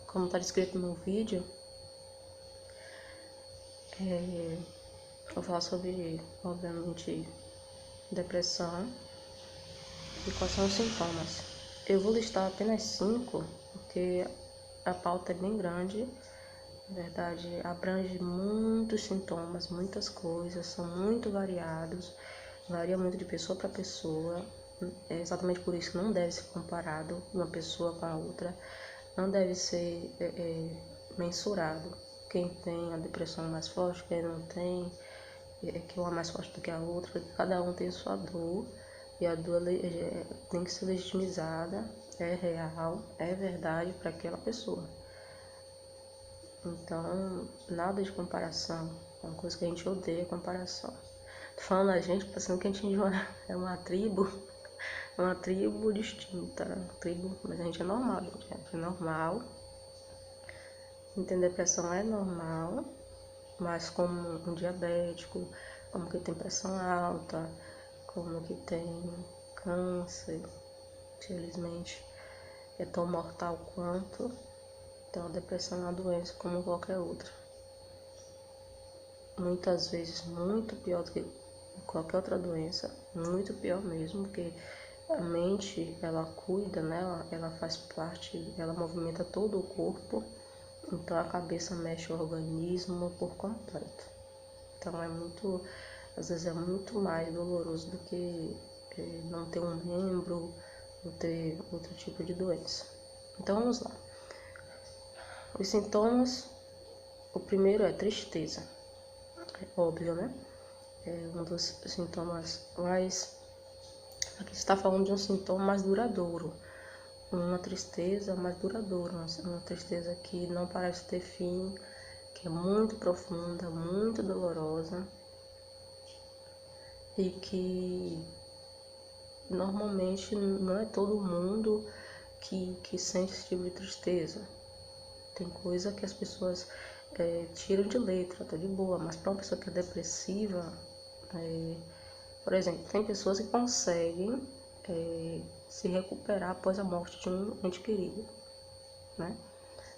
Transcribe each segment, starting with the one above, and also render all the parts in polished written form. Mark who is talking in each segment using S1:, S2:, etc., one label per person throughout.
S1: Como está descrito no vídeo, eu vou falar sobre, obviamente, depressão e quais são os sintomas. Eu vou listar apenas 5, porque a pauta é bem grande, na verdade, abrange muitos sintomas, muitas coisas, são muito variados, varia muito de pessoa para pessoa. É exatamente por isso que não deve ser comparado uma pessoa com a outra, não deve ser mensurado. Quem tem a depressão mais forte, quem não tem, que uma é mais forte do que a outra, porque cada um tem sua dor, e a dor tem que ser legitimizada, é real, é verdade para aquela pessoa. Então, nada de comparação, é uma coisa que a gente odeia, comparação. Tô falando a gente, pensando que a gente é uma tribo, distinta, tribo, mas a gente é normal, gente, é normal. Ter depressão é normal, mas como um diabético, como que tem pressão alta, como que tem câncer, infelizmente é tão mortal quanto. Então a depressão é uma doença como qualquer outra. Muitas vezes muito pior do que qualquer outra doença, muito pior mesmo, porque a mente, ela cuida, né? Ela faz parte, ela movimenta todo o corpo, então a cabeça mexe o organismo por completo. Então às vezes é muito mais doloroso do que não ter um membro ou ter outro tipo de doença. Então vamos lá. Os sintomas, o primeiro é tristeza, é óbvio, né? É um dos sintomas mais... Aqui está falando de um sintoma mais duradouro, uma tristeza mais duradoura, uma tristeza que não parece ter fim, que é muito profunda, muito dolorosa e que normalmente não é todo mundo que sente esse tipo de tristeza. Tem coisa que as pessoas tiram de letra, tá de boa, mas para uma pessoa que é depressiva, por exemplo, tem pessoas que conseguem se recuperar após a morte de um ente querido, né?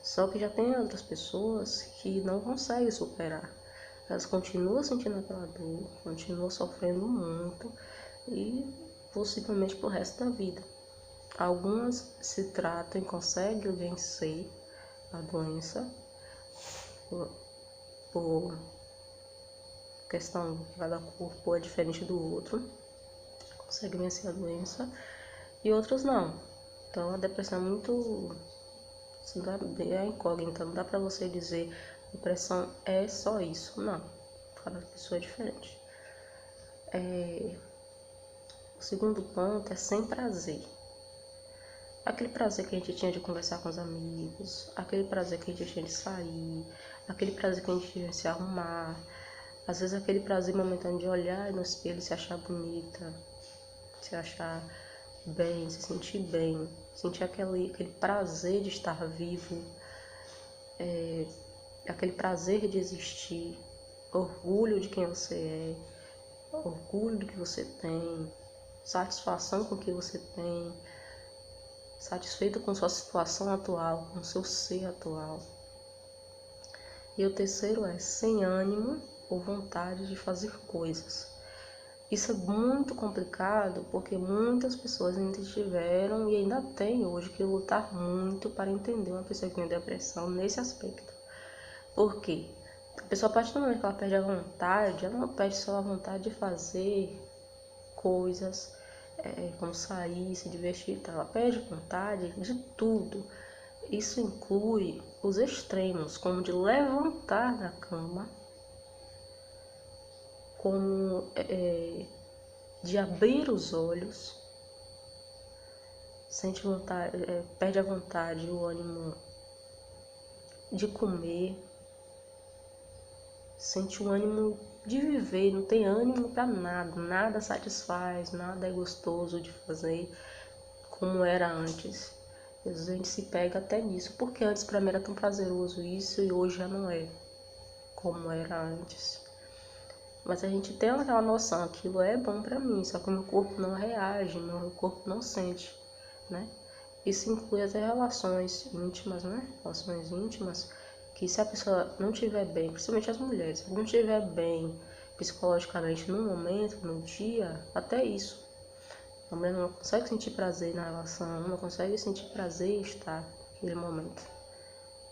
S1: Só que já tem outras pessoas que não conseguem superar. Elas continuam sentindo aquela dor, continuam sofrendo muito e possivelmente pro resto da vida. Algumas se tratam e conseguem vencer a doença por questão que cada corpo é diferente do outro, conseguem vencer a doença e outros não. Então a depressão é muito... é incógnita, não dá pra você dizer depressão é só isso, não. Cada pessoa é diferente. O segundo ponto é sem prazer. Aquele prazer que a gente tinha de conversar com os amigos, aquele prazer que a gente tinha de sair, aquele prazer que a gente tinha de se arrumar, às vezes aquele prazer momentâneo de olhar no espelho e se achar bonita, se achar bem, se sentir bem, sentir aquele prazer de estar vivo, aquele prazer de existir, orgulho de quem você é, orgulho do que você tem, satisfação com o que você tem, satisfeito com sua situação atual, com seu ser atual. E o terceiro é sem ânimo ou vontade de fazer coisas. Isso é muito complicado porque muitas pessoas ainda tiveram e ainda têm hoje que lutar muito para entender uma pessoa que tem depressão nesse aspecto. Por quê? A pessoa, a partir do momento que ela perde a vontade, ela não perde só a vontade de fazer coisas, como sair, se divertir, tá? Ela perde vontade de tudo. Isso inclui os extremos, como de levantar da cama, como de abrir os olhos, sente vontade, perde a vontade, o ânimo de comer, sente o ânimo de viver, não tem ânimo para nada, nada satisfaz, nada é gostoso de fazer como era antes. Às vezes a gente se pega até nisso, porque antes para mim era tão prazeroso isso e hoje já não é como era antes. Mas a gente tem aquela noção, aquilo é bom para mim, só que o meu corpo não reage, meu corpo não sente, né? Isso inclui até relações íntimas, né? Relações íntimas, que se a pessoa não estiver bem, principalmente as mulheres, se não estiver bem psicologicamente no momento, no dia, até isso. A mulher não consegue sentir prazer na relação, não consegue sentir prazer em estar naquele momento.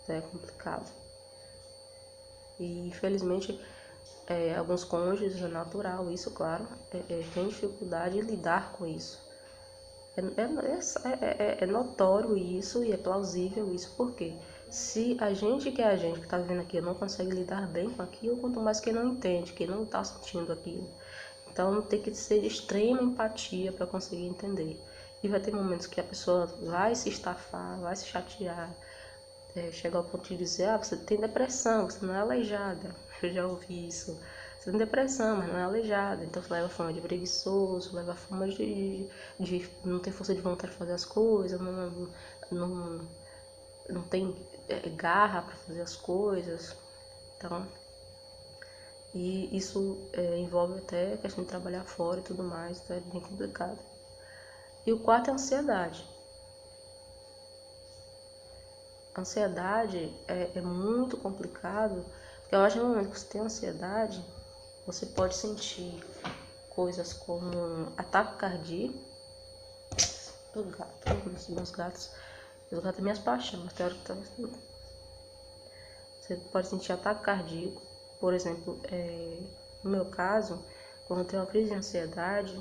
S1: É complicado. E infelizmente, alguns cônjuges, é natural isso, claro, tem dificuldade em lidar com isso. É notório isso e é plausível isso, porque se a gente que está vivendo aquilo não consegue lidar bem com aquilo, quanto mais quem não entende, quem não está sentindo aquilo. Então tem que ser de extrema empatia para conseguir entender. E vai ter momentos que a pessoa vai se estafar, vai se chatear, chega ao ponto de dizer, você tem depressão, você não é aleijada. Eu já ouvi isso. Você tem depressão, mas não é aleijada. Então você leva a fama de preguiçoso, leva a fama de não ter força de vontade de fazer as coisas, não, não tem garra para fazer as coisas. Então, e isso envolve até a questão de trabalhar fora e tudo mais, então é bem complicado. E o quarto é a ansiedade. A ansiedade é muito complicado, porque eu acho que no momento que você tem ansiedade, você pode sentir coisas como ataque cardíaco. Meus gatos é minhas paixões, mas tem hora que tá... Você pode sentir ataque cardíaco. Por exemplo, no meu caso, quando eu tenho uma crise de ansiedade,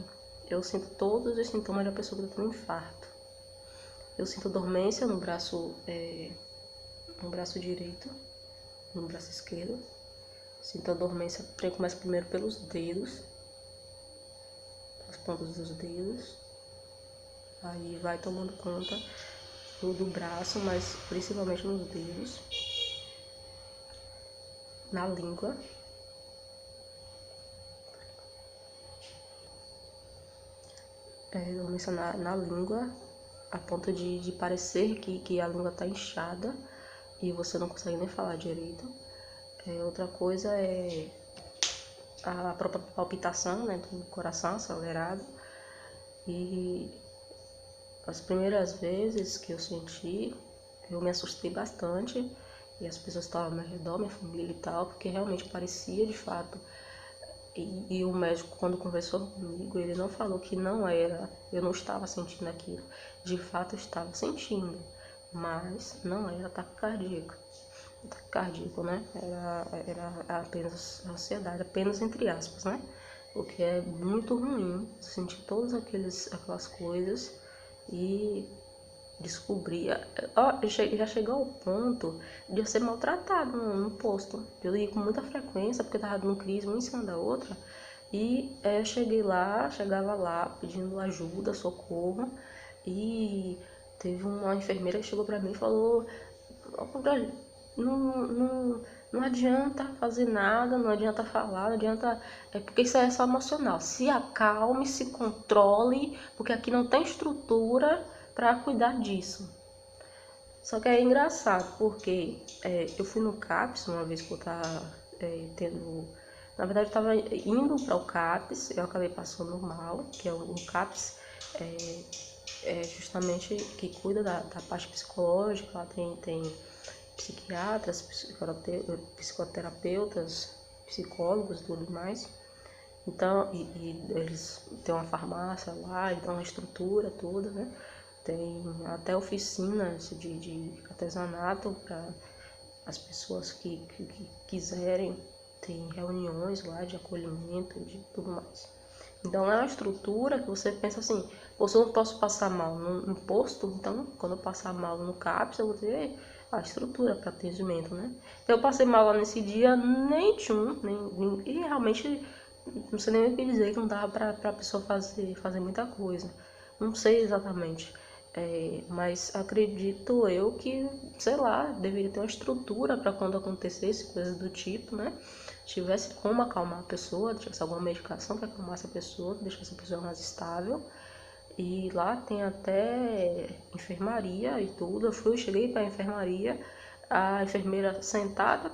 S1: eu sinto todos os sintomas da pessoa que está tendo infarto. Eu sinto dormência no braço direito, no braço esquerdo. Sinto a dormência, começa primeiro pelos dedos, as pontas dos dedos. Aí vai tomando conta do braço, mas principalmente nos dedos. Na língua. Dormência na língua, a ponto de parecer que a língua está inchada e você não consegue nem falar direito. Outra coisa é a própria palpitação, né, do coração acelerado. E as primeiras vezes que eu senti, eu me assustei bastante. E as pessoas estavam ao meu redor, minha família e tal, porque realmente parecia de fato. E o médico, quando conversou comigo, ele não falou que não era, eu não estava sentindo aquilo. De fato, eu estava sentindo, mas não era ataque cardíaco. Ataque cardíaco, né? Era apenas ansiedade, apenas entre aspas, né? O que é muito ruim, sentir todas aquelas coisas e descobrir. Já chegou ao ponto de eu ser maltratado no posto. Eu ia com muita frequência, porque eu tava dando crise uma em cima da outra. E eu chegava lá pedindo ajuda, socorro. E teve uma enfermeira que chegou pra mim e falou: não adianta fazer nada, não adianta falar, não adianta. Porque isso é só emocional. Se acalme, se controle, porque aqui não tem estrutura para cuidar disso. Só que é engraçado, porque eu fui no CAPS uma vez que eu tava tendo... Na verdade, eu estava indo para o CAPS, eu acabei passando mal, que é o CAPS justamente que cuida da parte psicológica. Lá tem psiquiatras, psicoterapeutas, psicólogos e tudo mais. Então, e eles têm uma farmácia lá, então a estrutura toda, né? Tem até oficinas de artesanato para as pessoas que quiserem. Tem reuniões lá de acolhimento, de tudo mais. Então é uma estrutura que você pensa assim, se eu não posso passar mal no posto, então quando eu passar mal no CAPS, eu vou ter a estrutura para atendimento, né? Então eu passei mal lá nesse dia, e realmente não sei nem o que dizer, que não dava para a pessoa fazer muita coisa. Não sei exatamente. Mas acredito eu que, sei lá, deveria ter uma estrutura para quando acontecesse coisas do tipo, né? Tivesse como acalmar a pessoa, tivesse alguma medicação que acalmasse a pessoa, que deixasse a pessoa mais estável. E lá tem até enfermaria e tudo. Eu cheguei para a enfermaria, a enfermeira sentada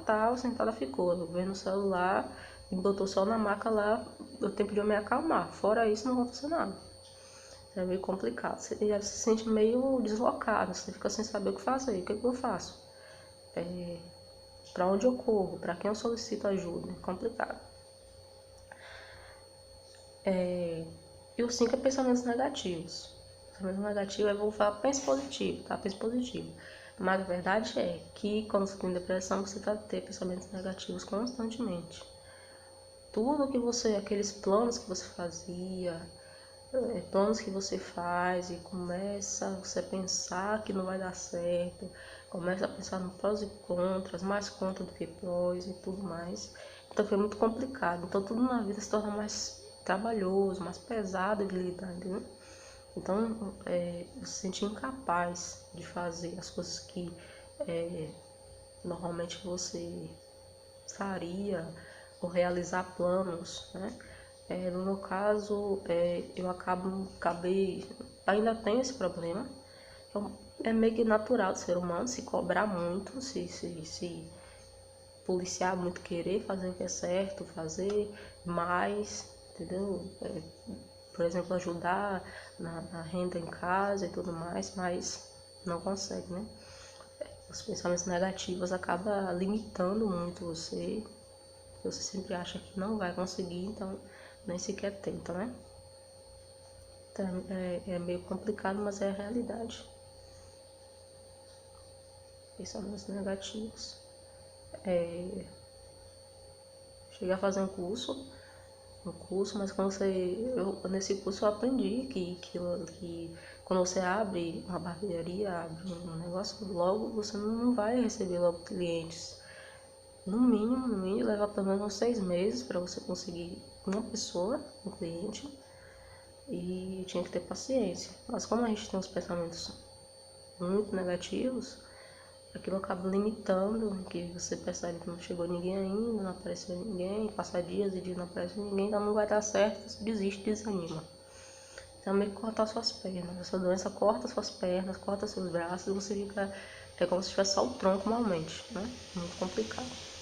S1: ficou, vendo o celular e botou só na maca lá, o tempo de eu me acalmar. Fora isso, não aconteceu nada. é meio complicado. Você se sente meio deslocado, você fica sem saber o que fazer. O que eu faço? Para onde eu corro? Para quem eu solicito ajuda? É complicado. E o 5 é pensamentos negativos. Pensamento negativo é vou falar, pense positivo, tá? Pense positivo. Mas a verdade é que quando você tem depressão, você vai ter pensamentos negativos constantemente. Tudo que você, aqueles planos que você fazia, planos que você faz e começa você a pensar que não vai dar certo, começa a pensar no prós e contras, mais contra do que prós e tudo mais. Então foi muito complicado. Então tudo na vida se torna mais trabalhoso, mais pesado de lidar, entendeu? Então você se sente incapaz de fazer as coisas que normalmente você faria ou realizar planos, né? No meu caso, eu acabei, ainda tenho esse problema. Então, é meio que natural do ser humano se cobrar muito, se policiar muito, querer fazer o que é certo, fazer mais, entendeu? Por exemplo, ajudar na renda em casa e tudo mais, mas não consegue, né? Os pensamentos negativos acabam limitando muito você. Você sempre acha que não vai conseguir, então nem sequer tenta, né? Então, é meio complicado, mas é a realidade. Pensamentos negativos. Cheguei a fazer um curso, mas nesse curso eu aprendi que quando você abre uma barbearia, abre um negócio, logo você não vai receber logo clientes. No mínimo, leva pelo menos uns 6 meses para você conseguir uma pessoa, um cliente, e tinha que ter paciência. Mas como a gente tem uns pensamentos muito negativos, aquilo acaba limitando, que você percebe que não chegou ninguém ainda, não apareceu ninguém, passa dias e dias não aparece ninguém, então não vai dar certo, você desiste, desanima. Então meio que cortar suas pernas. Essa doença corta suas pernas, corta seus braços, e você fica, é como se tivesse só o tronco malmente, né? Muito complicado.